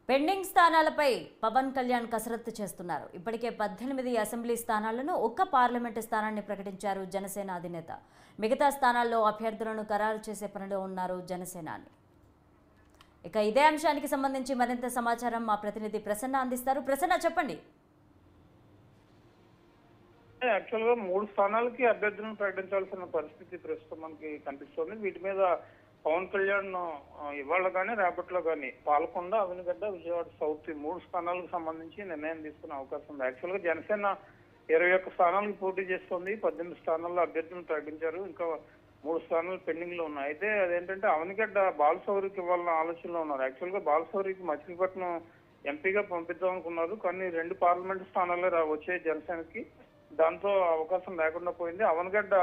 Pending స్థానాలపై Pawan Kalyan కసరత్తు చేస్తున్నారు. ఇప్పటికే 18 అసెంబ్లీ స్థానాలను, ఒక్క పార్లమెంటు స్థానాన్ని ప్రకటించారు జనసేన అధినేత. మిగతా స్థానాల్లో అభ్యర్థులను ఖరారు చేసే పనిలో ఉన్నారు జనసేనాని. ఇక ఇదే అంశానికి సంబంధించి మరింత సమాచారం మా ప్రతినిధి ప్రసన్న అందిస్తారు. ప్రసన్న, చెప్పండి. యాక్చువల్గా 3 స్థానాలకి అభ్యర్థులను ప్రకటించాల్సిన పరిస్థితి ప్రస్తుతం మనకి కనిపిస్తోంది. వీటి మీద పవన్ కళ్యాణ్ ఇవాళ కానీ రేపట్లో కానీ పాలకొండ, అవనిగడ్డ, విజయవాడ సౌత్ 3 స్థానాలకు సంబంధించి నిర్ణయం తీసుకునే అవకాశం ఉంది. యాక్చువల్గా జనసేన 21 స్థానాలకు పోటీ చేస్తోంది. 18 స్థానాల్లో అభ్యర్థులను ప్రకటించారు. ఇంకా 3 స్థానాలు పెండింగ్ లో ఉన్నాయి. అయితే అదేంటంటే అవనిగడ్డ బాలశౌరికి ఇవ్వాలన్న ఆలోచనలో ఉన్నారు. యాక్చువల్గా బాలశౌరికి మచిలీపట్నం ఎంపీగా పంపిద్దాం అనుకున్నారు. కానీ 2 పార్లమెంటు స్థానాలే వచ్చాయి జనసేనకి. దాంతో అవకాశం లేకుండా పోయింది. అవనగడ్డ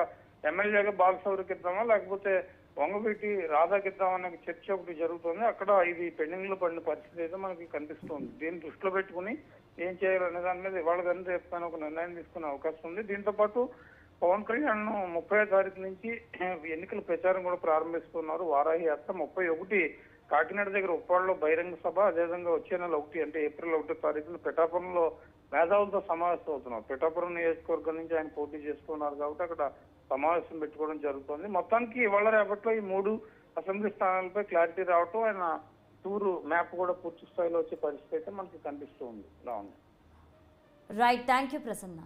ఎమ్మెల్యేగా బాలశౌరికి ఇద్దామా లేకపోతే వంగవీటి రాధాకి ఇద్దామనే చర్చ ఒకటి జరుగుతుంది. అక్కడ ఇది పెండింగ్ లో పడిన పరిస్థితి అయితే మనకి కనిపిస్తుంది. దీన్ని దృష్టిలో పెట్టుకుని ఏం చేయాలనే దాని మీద ఇవాళ కానీ రేపు ఒక నిర్ణయం తీసుకునే అవకాశం ఉంది. దీంతో పాటు పవన్ కళ్యాణ్ 30వ తారీఖు నుంచి ఎన్నికల ప్రచారం కూడా ప్రారంభిస్తున్నారు. వారాహి యాత్ర 31 కాకినాడ దగ్గర ఉప్పాడలో బహిరంగ సభ, అదేవిధంగా వచ్చే నెల 1 అంటే ఏప్రిల్ 1వ తారీఖున పిఠాపురంలో మేధావులతో సమావేశం అవుతున్నారు. పిఠాపురం నియోజకవర్గం నుంచి ఆయన పోటీ చేస్తున్నారు కాబట్టి అక్కడ సమావేశం పెట్టుకోవడం జరుగుతుంది. మొత్తానికి ఇవాళ రేపట్లో ఈ 3 అసెంబ్లీ స్థానాలపై క్లారిటీ రావటం, ఆయన టూరు మ్యాప్ కూడా పూర్తి స్థాయిలో వచ్చే పరిస్థితి అయితే మనకి కనిపిస్తూ ఉంది. Right, thank you Prasanna.